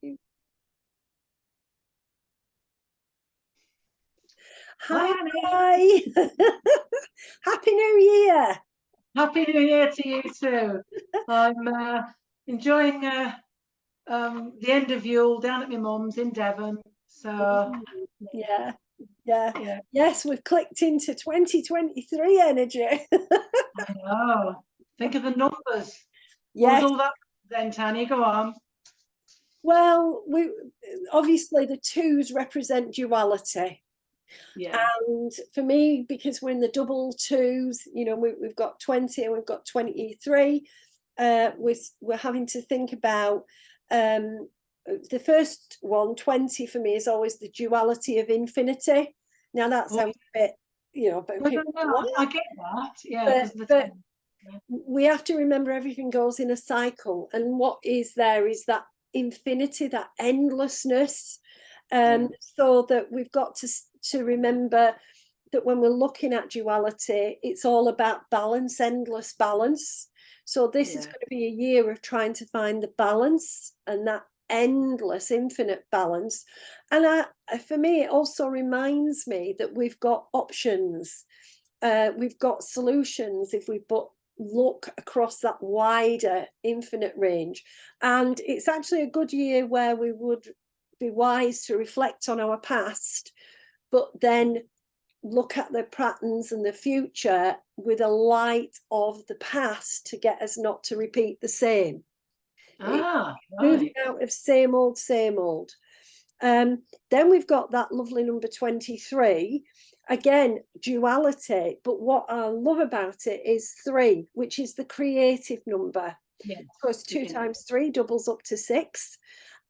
you. Hi, Hi. Happy New Year. Happy New Year to you too. I'm enjoying the end of Yule down at my mum's in Devon. So Yeah. yeah, Yes, we've clicked into 2023 energy. I know. Think of the numbers. What was Yes. all that then, Tanya? Go on. Well, we obviously the twos represent duality. Yeah. And for me, because we're in the double twos, we've got 20 and we've got 23, we're having to think about the first one, 20 for me is always the duality of infinity. Now that sounds a bit, but people, I get that. Yeah, but we have to remember everything goes in a cycle, and what is there is that infinity, that endlessness. So that we've got to remember that when we're looking at duality, it's all about balance, endless balance. So this is going to be a year of trying to find the balance and that endless, infinite balance. And for me, it also reminds me that we've got options. We've got solutions if we look across that wider, infinite range. And it's actually a good year where we would be wise to reflect on our past, but then look at the patterns and the future with a light of the past to get us not to repeat the same. Moving out of same old, same old. Then we've got that lovely number 23. Again, duality, but what I love about it is 3, which is the creative number. Yes. Because 2 times 3 doubles up to 6.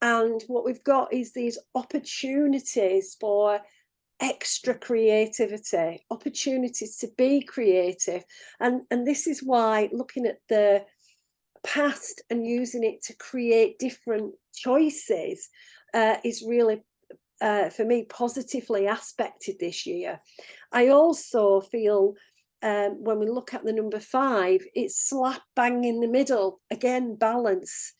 And what we've got is these opportunities for extra creativity, opportunities to be creative. And this is why looking at the past and using it to create different choices is really, for me, positively aspected this year. I also feel when we look at the number 5, it's slap bang in the middle. Again, balance.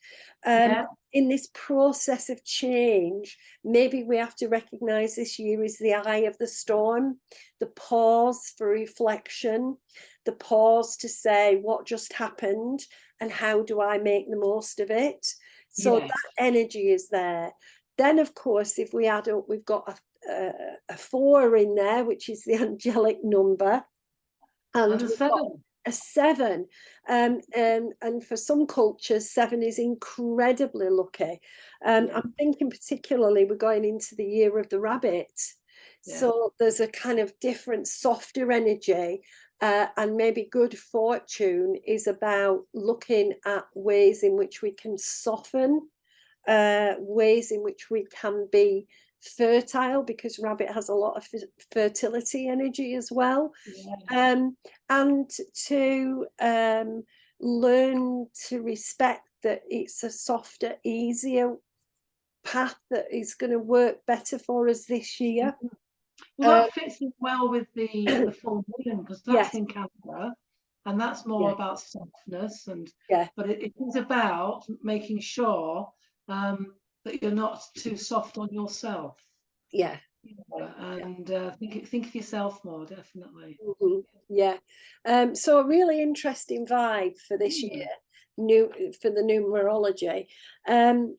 In this process of change, maybe we have to recognize this year is the eye of the storm, the pause for reflection, the pause to say what just happened and how do I make the most of it. So that energy is there. Then, of course, if we add up, we've got a 4 in there, which is the angelic number. And we've got a 7. And for some cultures, 7 is incredibly lucky. I'm thinking particularly we're going into the year of the rabbit. So there's a kind of different, softer energy. And maybe good fortune is about looking at ways in which we can soften, ways in which we can be fertile, because rabbit has a lot of fertility energy as well. And to learn to respect that it's a softer, easier path that is going to work better for us this year. Well, that fits in well with the full moon, because that's in Canada, and that's more about softness, and but it is about making sure that you're not too soft on yourself. And think of yourself more, definitely. So a really interesting vibe for this year, for the numerology.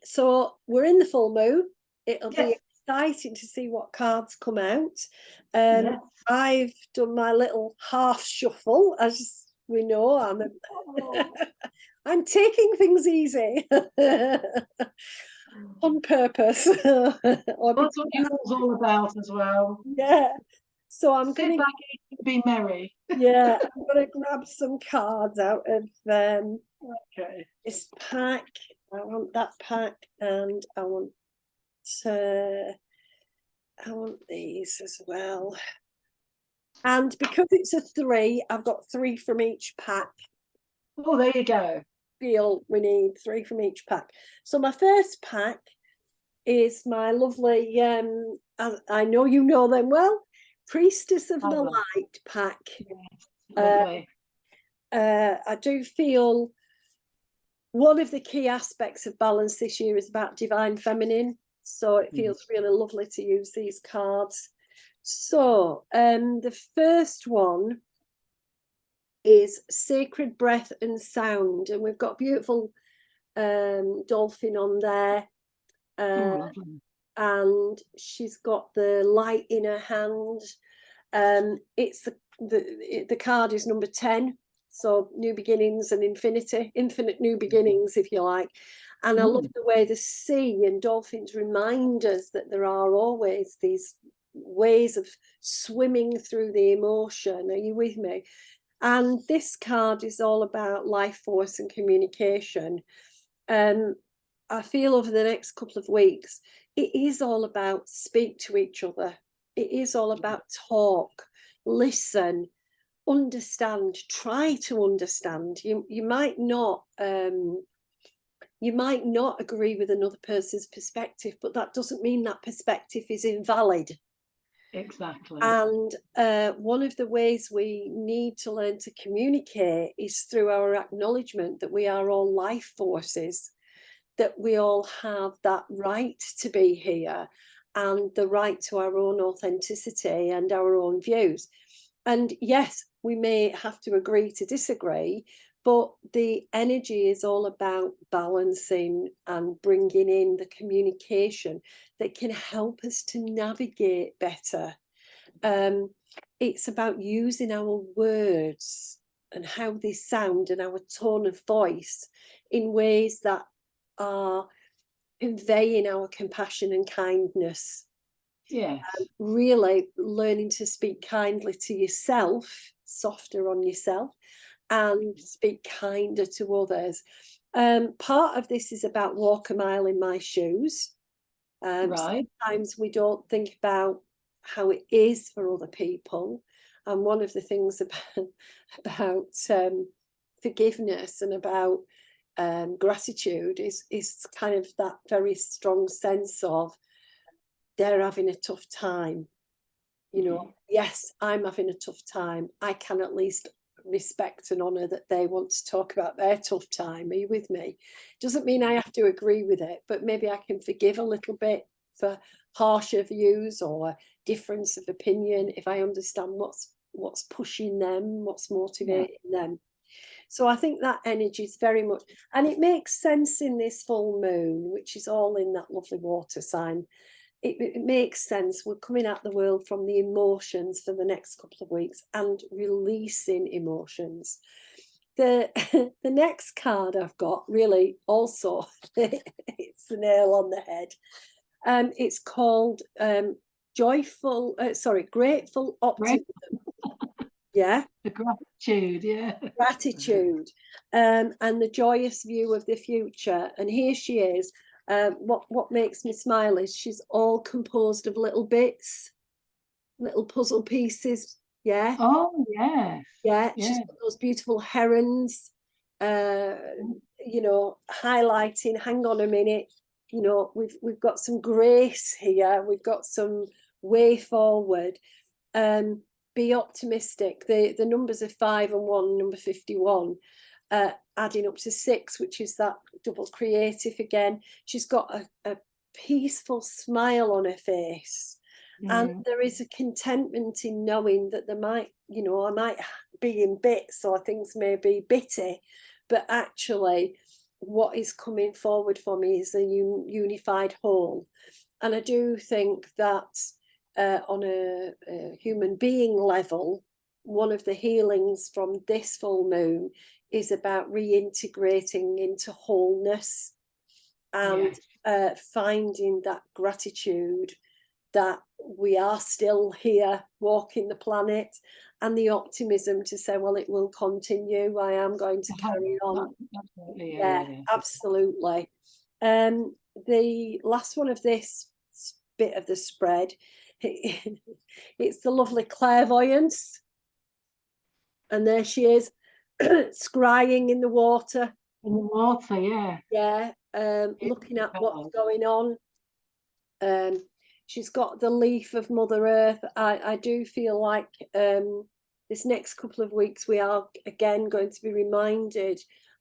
So we're in the full moon. It'll be exciting to see what cards come out. I've done my little half shuffle, as we know. I'm taking things easy on purpose. That's what Yule's all about as well. So I'm going to be merry. I'm going to grab some cards out of this pack. I want that pack, and I want these as well. And because it's a 3, I've got 3 from each pack. Oh, there you go. Feel we need 3 from each pack. So my first pack is my lovely, I know you know them well, Priestess of the Light pack. Lovely. I do feel one of the key aspects of balance this year is about divine feminine. So it feels really lovely to use these cards. So the first one is Sacred Breath and Sound. And we've got beautiful dolphin on there. And she's got the light in her hand. It's the card is number 10. So new beginnings and infinite new beginnings, if you like. And I love the way the sea and dolphins remind us that there are always these ways of swimming through the emotion. Are you with me? And this card is all about life force and communication. I feel over the next couple of weeks, it is all about speak to each other. It is all about talk, listen, understand, try to understand. You might not agree with another person's perspective, but that doesn't mean that perspective is invalid. Exactly. And one of the ways we need to learn to communicate is through our acknowledgement that we are all life forces, that we all have that right to be here and the right to our own authenticity and our own views. And yes, we may have to agree to disagree, but the energy is all about balancing and bringing in the communication that can help us to navigate better. It's about using our words and how they sound and our tone of voice in ways that are conveying our compassion and kindness. Yes. Really learning to speak kindly to yourself, softer on yourself, and speak kinder to others. Part of this is about walk a mile in my shoes. Right. Sometimes we don't think about how it is for other people. And one of the things about forgiveness and about gratitude is kind of that very strong sense of they're having a tough time. You know, yes, I'm having a tough time. I can at least respect and honour that they want to talk about their tough time. Are you with me? Doesn't mean I have to agree with it, but maybe I can forgive a little bit for harsher views or difference of opinion if I understand what's pushing them, what's motivating them. So I think that energy is very much, and it makes sense in this full moon, which is all in that lovely water sign. It makes sense. We're coming at the world from the emotions for the next couple of weeks and releasing emotions. The next card I've got really also, it's the nail on the head. It's called Grateful Optimism. Yeah. The gratitude, yeah. Gratitude, and the joyous view of the future. And here she is. What makes me smile is she's all composed of little bits, little puzzle pieces. Yeah. Oh, yes. Yeah. She's got those beautiful herons, you know, highlighting, hang on a minute, you know, we've got some grace here, we've got some way forward. Be optimistic. The numbers are 5 and 1, number 51, adding up to 6, which is that double creative again. She's got a peaceful smile on her face. And there is a contentment in knowing that there might, you know, I might be in bits or things may be bitty, but actually what is coming forward for me is a unified whole. And I do think that on a human being level, one of the healings from this full moon is about reintegrating into wholeness and finding that gratitude that we are still here walking the planet, and the optimism to say, well, it will continue. I am going to carry on. Absolutely. The last one of this bit of the spread, it's the lovely clairvoyance, and there she is scrying in the water. Looking at what's going on. She's got the leaf of Mother Earth. I do feel like this next couple of weeks we are again going to be reminded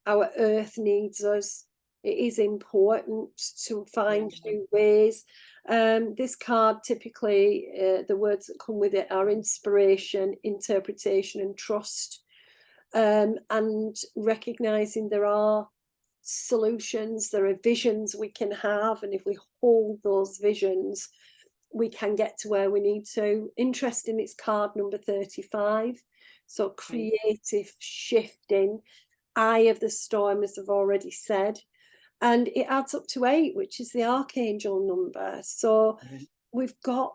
Our earth needs us. It is important to find new ways. This card, typically, the words that come with it are inspiration, interpretation, and trust. And recognizing there are solutions, there are visions we can have, and if we hold those visions, we can get to where we need to. Interesting, it's card number 35. So creative shifting, eye of the storm, as I've already said. And it adds up to 8, which is the archangel number. So we've got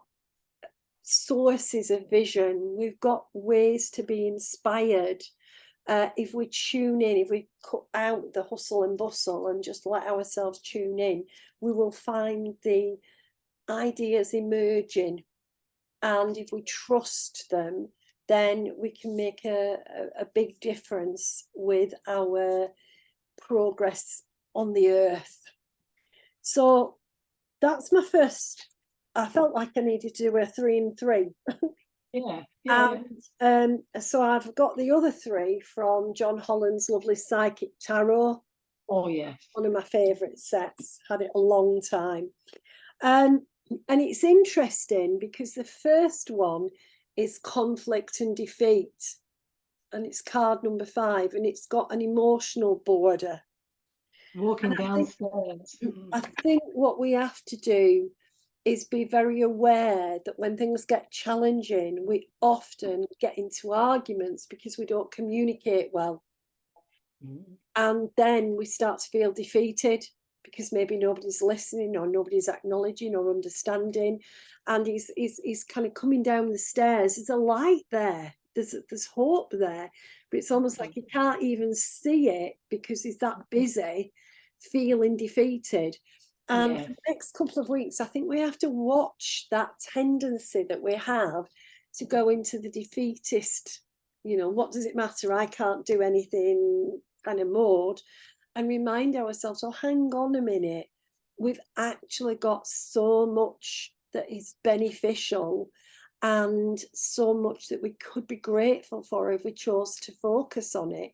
sources of vision. We've got ways to be inspired. If we tune in, if we cut out the hustle and bustle and just let ourselves tune in, we will find the ideas emerging. And if we trust them, then we can make a big difference with our progress on the earth. So that's my first. I felt like I needed to do a 3 and 3. And so I've got the other 3 from John Holland's lovely Psychic Tarot. Oh yeah, one of my favorite sets. Had it a long time. And it's interesting because the first one is conflict and defeat, and it's card number 5, and it's got an emotional border. Walking downstairs. I think what we have to do is be very aware that when things get challenging, we often get into arguments because we don't communicate well. And then we start to feel defeated because maybe nobody's listening or nobody's acknowledging or understanding. And he's kind of coming down the stairs. There's a light there. There's hope there. But it's almost like he can't even see it because he's that busy feeling defeated. And for the next couple of weeks, I think we have to watch that tendency that we have to go into the defeatist, what does it matter? I can't do anything kind of mode, and remind ourselves, oh, hang on a minute. We've actually got so much that is beneficial and so much that we could be grateful for if we chose to focus on it.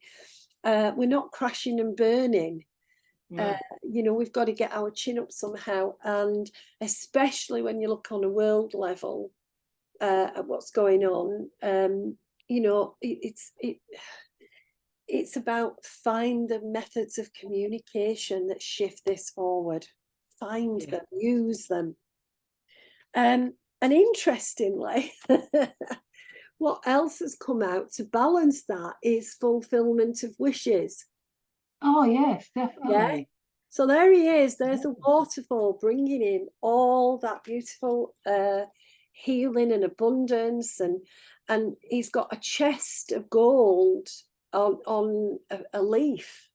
We're not crashing and burning. We've got to get our chin up somehow, and especially when you look on a world level at what's going on, it's about find the methods of communication that shift this forward. Find them, use them. And interestingly, what else has come out to balance that is fulfillment of wishes. Oh, yes, definitely. Yeah. So there he is. There's a waterfall bringing in all that beautiful healing and abundance. And he's got a chest of gold on a leaf.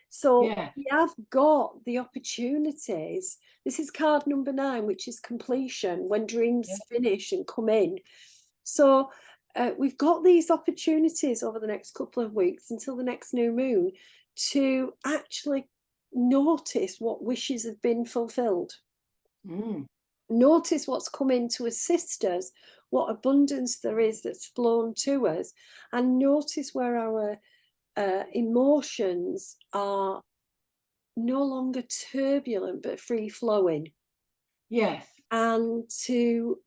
So we have got the opportunities. This is card number 9, which is completion, when dreams finish and come in. So we've got these opportunities over the next couple of weeks until the next new moon to actually notice what wishes have been fulfilled. Notice what's come in to assist us, what abundance there is that's flown to us, and notice where our emotions are no longer turbulent but free flowing. And to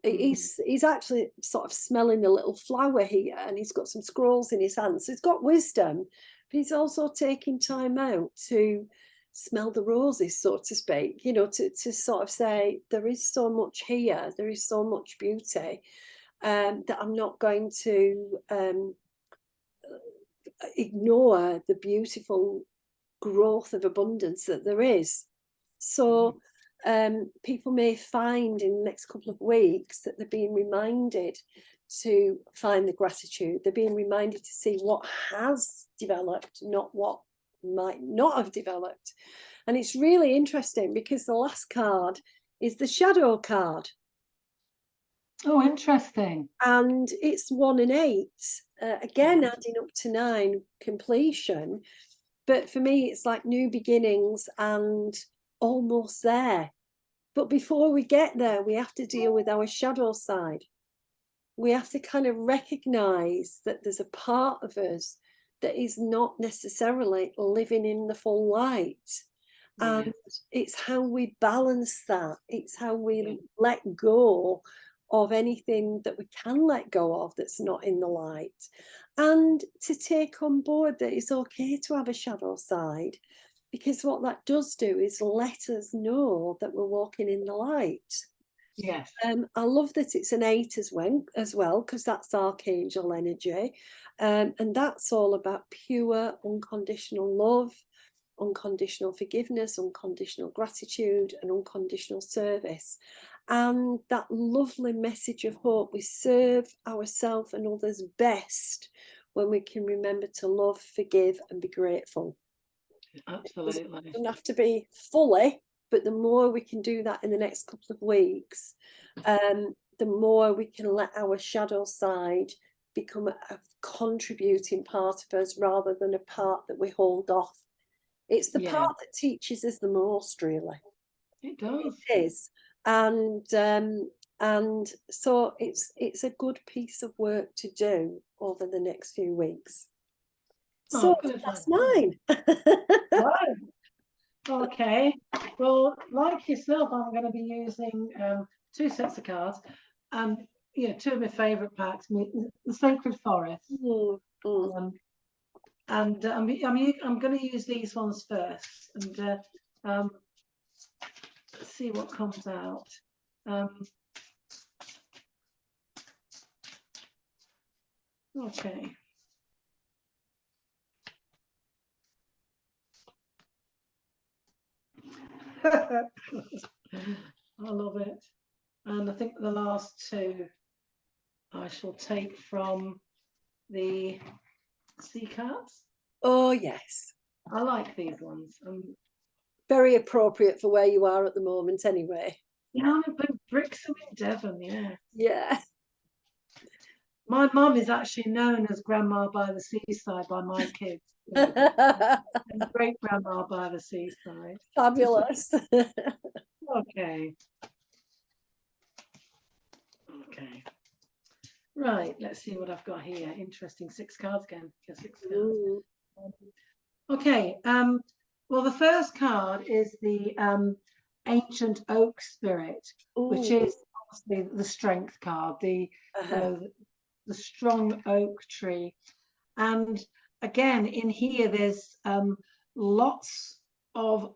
he's actually sort of smelling a little flower here, and he's got some scrolls in his hands. So he's got wisdom, but he's also taking time out to smell the roses, so to speak, to sort of say, there is so much here, there is so much beauty, that I'm not going to ignore the beautiful growth of abundance that there is. So people may find in the next couple of weeks that they're being reminded to find the gratitude. They're being reminded to see what has developed, not what might not have developed. And it's really interesting because the last card is the shadow card. Oh, interesting. And it's 1 and 8, again adding up to 9, completion. But for me, it's like new beginnings and almost there. But before we get there, we have to deal with our shadow side. We have to kind of recognize that there's a part of us that is not necessarily living in the full light. And it's how we balance that. It's how we let go of anything that we can let go of that's not in the light. And to take on board that it's okay to have a shadow side, because what that does do is let us know that we're walking in the light. Yes. I love that it's an 8 as well, because that's archangel energy. And that's all about pure, unconditional love, unconditional forgiveness, unconditional gratitude, and unconditional service. And that lovely message of hope. We serve ourselves and others best when we can remember to love, forgive, and be grateful. Absolutely. It doesn't have to be fully, but the more we can do that in the next couple of weeks, the more we can let our shadow side become a contributing part of us rather than a part that we hold off. It's the part that teaches us the most, really. It does. It is. And so it's a good piece of work to do over the next few weeks. So that's mine. Right. Okay. Well, like yourself, I'm going to be using 2 sets of cards. You know, 2 of my favourite packs, the Sacred Forest. And I'm going to use these ones first, and see what comes out. Okay. I love it. And I think the last 2 I shall take from the sea cards. Oh, yes. I like these ones. Very appropriate for where you are at the moment, anyway. Yeah, I'm in Brixham in Devon, yeah. Yeah. My mum is actually known as Grandma by the Seaside by my kids. And great Grandma by the Seaside. Fabulous. Okay. Okay. Right, let's see what I've got here. Interesting. 6 cards again. 6 cards. Okay. Well, the first card is the Ancient Oak Spirit, which is obviously the strength card, the strong oak tree. And again, in here, there's lots of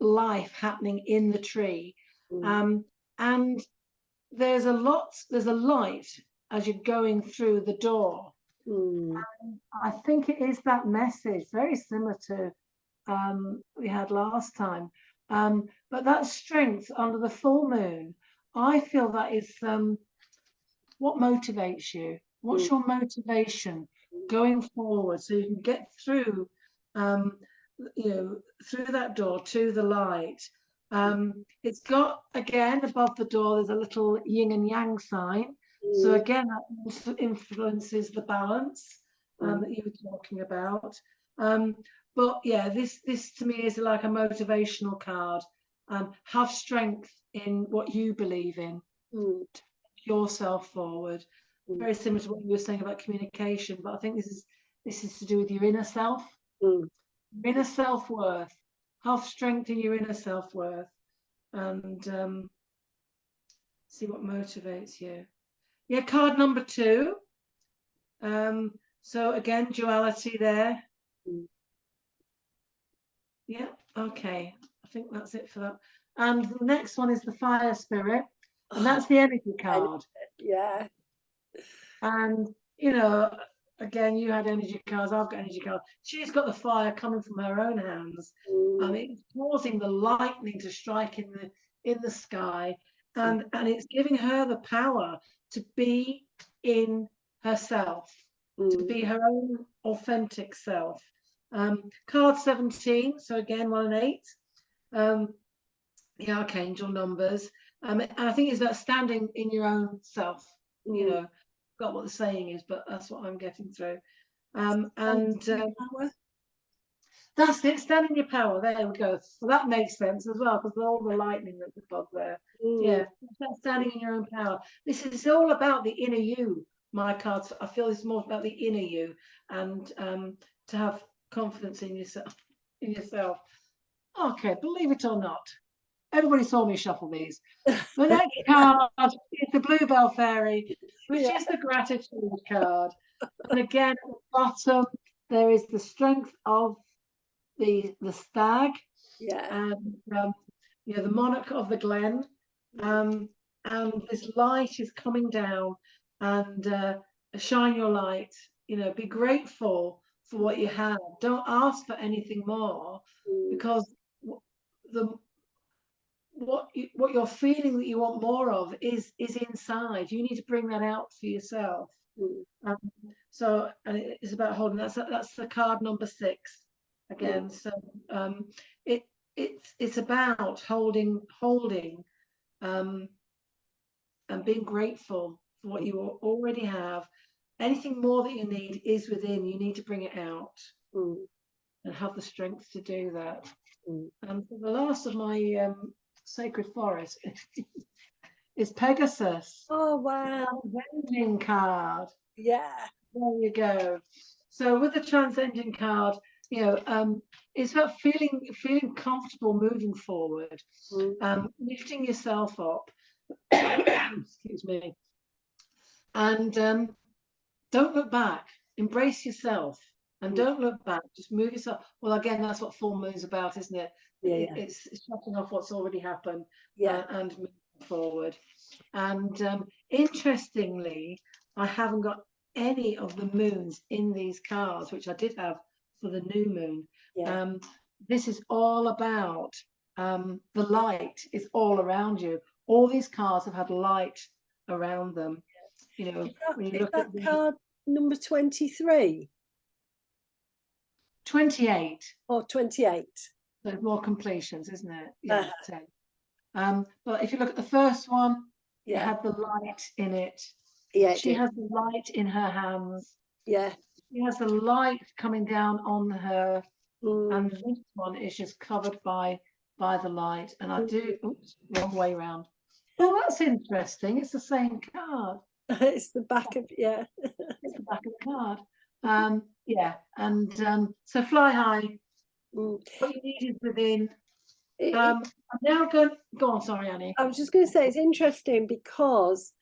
life happening in the tree. And there's a light as you're going through the door. And I think it is that message, very similar to we had last time. But that strength under the full moon, I feel that is what motivates you. What's your motivation going forward so you can get through, you know, through that door to the light. It's got, again, above the door, there's a little yin and yang sign. So again, that influences the balance that you were talking about. But yeah, this to me is like a motivational card. Have strength in what you believe in. Yourself forward. Very similar to what you were saying about communication, but I think this is to do with your inner self. Inner self-worth. Have strength in your inner self-worth, and see what motivates you. Yeah, card number 2. So again, duality there. Yeah, okay. I think that's it for that. And the next one is the Fire Spirit, and that's the energy card. Yeah. And, you know, again, you had energy cards, I've got energy cards. She's got the fire coming from her own hands. It's causing the lightning to strike in the sky. And it's giving her the power to be in herself, to be her own authentic self. Card 17, so again, 1 and 8. The archangel numbers. And I think it's about standing in your own self, you know. Got what the saying is, but that's what I'm getting through. That's it, stand in your power. There we go. So that makes sense as well, because all the lightning that we've got there. Yeah, that's standing in your own power. This is all about the inner you, my cards, I feel it's more about the inner you, and to have confidence in yourself. Okay, believe it or not, everybody saw me shuffle these. The next card is the Bluebell Fairy, which is the gratitude card. And again, at the bottom, there is the strength of the stag, and the monarch of the glen, and this light is coming down, and shine your light. Be grateful for what you have. Don't ask for anything more, because what you're feeling that you want more of is inside. You need to bring that out for yourself. So, and it's about holding. That's the card number 6 again. So it's about holding and being grateful for what you already have. Anything more that you need is within. You need to bring it out and have the strength to do that. And the last of my sacred forest is Pegasus. Oh, wow. Transcending card. Yeah. There you go. So with the transcending card, it's about feeling comfortable moving forward, lifting yourself up. Excuse me. And don't look back. Embrace yourself. And don't look back. Just move yourself. Well, again, that's what full moon's about, isn't it? It's shutting off what's already happened and moving forward. And interestingly, I haven't got any of the moons in these cards, which I did have for the new moon. This is all about the light is all around you. All these cards have had light around them. When you look at the card number 23. 28. Or 28. There's more completions, isn't it? Yeah. But if you look at the first one, it had the light in it. She has the light in her hands. She has the light coming down on her. And this one is just covered by the light. And I do, oops, wrong way around. Oh, that's interesting. It's the same card. It's the back of, it's the back of the card. And so fly high. What you need is within. I'm now going. Go on, sorry, Annie. I was just going to say it's interesting because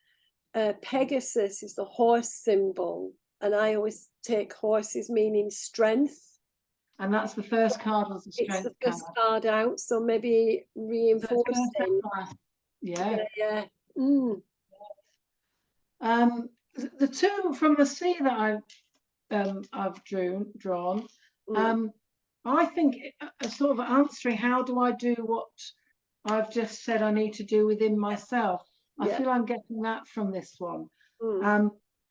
Pegasus is the horse symbol, and I always take horses meaning strength. And that's the first card was the strength. It's the first card out, so maybe reinforcing. The two from the sea that I've drawn. I think sort of answering how do I do what I've just said I need to do within myself. I feel I'm getting that from this one.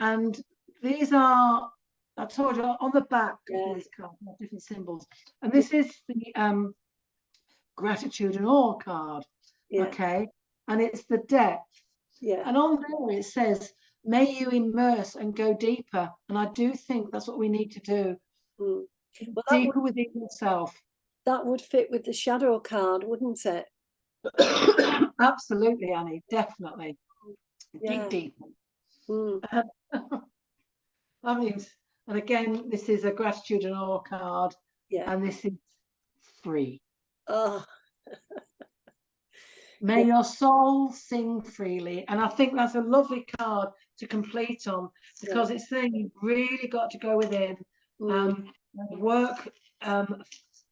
And these are, I told you, on the back of these cards, different symbols. And this is the gratitude and awe card. Okay. And it's the depth. And on there it says, may you immerse and go deeper. And I do think that's what we need to do. Well, deeper within yourself. That would fit with the shadow card, wouldn't it? Absolutely, Annie, definitely. Deep. That means, and again, this is a gratitude and awe card, and this is free. May your soul sing freely. And I think that's a lovely card to complete on, because it's saying you've really got to go within, work,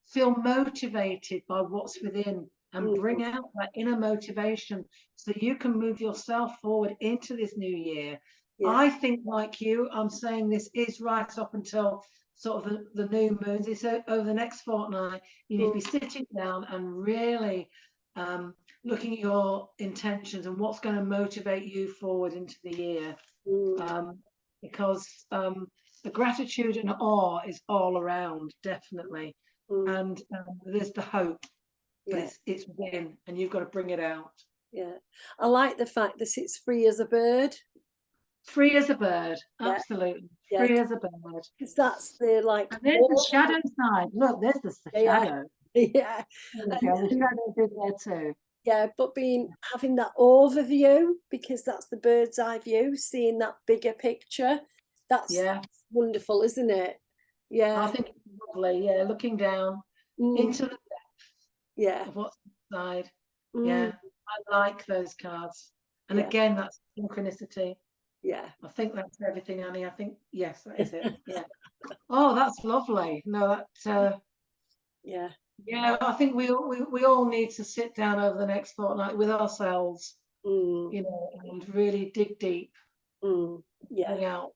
feel motivated by what's within, and bring out that inner motivation so that you can move yourself forward into this new year. I think, like you, I'm saying this is right up until sort of the new moons. It's over the next fortnight. You need to be sitting down and really looking at your intentions and what's going to motivate you forward into the year. Because the gratitude and awe is all around, definitely. And there's the hope, but it's within, and you've got to bring it out. I like the fact that it's free as a bird. Free as a bird, absolutely. Free as a bird. Because that's the And there's the shadow side. Look, there's the shadow. Yeah. The shadow's in there too. Yeah, but having that overview, because that's the bird's eye view, seeing that bigger picture. That's wonderful, isn't it? Yeah. I think it's lovely. Yeah, looking down into the depth of what's inside. Yeah, I like those cards. And again, that's synchronicity. Yeah. I think that's everything, Annie. I think, yes, that is it. Yeah. Oh, that's lovely. No, that yeah. Yeah, I think we all need to sit down over the next fortnight with ourselves, you know, and really dig deep. Bring out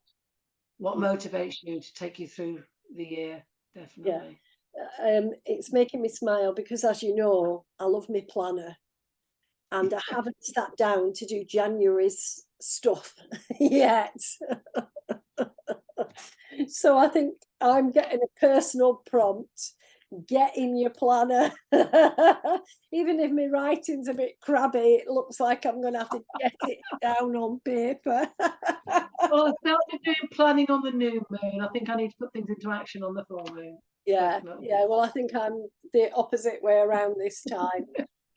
what motivates you to take you through the year. Definitely. Yeah. It's making me smile because, as you know, I love my planner, and I haven't sat down to do January's stuff yet. So I think I'm getting a personal prompt. Get in your planner. Even if my writing's a bit crabby, it looks like I'm going to have to get it down on paper. Well, I started doing planning on the new moon. I think I need to put things into action on the full moon. Yeah, definitely. yeah. Well, I think I'm the opposite way around this time.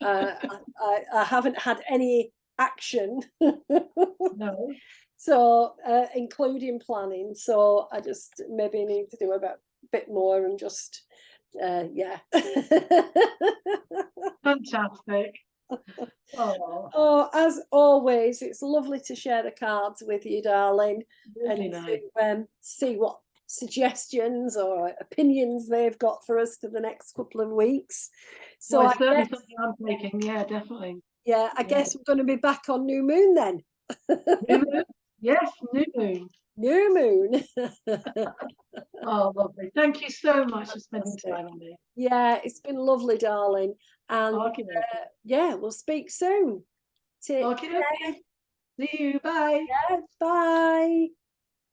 I haven't had any action. No. So, including planning. So I just maybe need to do a bit more and just, yeah. Fantastic. Oh, as always, it's lovely to share the cards with you, darling, Really and nice. see what suggestions or opinions they've got for us for the next couple of weeks. So well, it's certainly something I'm taking. Yeah, definitely. Yeah, I guess we're going to be back on new moon then. New moon? Yes, new moon. New moon. Oh, lovely. Thank you so much for spending time on me. Yeah, it's been lovely, darling. And yeah, we'll speak soon. Okay. See you. Bye. Yeah, bye.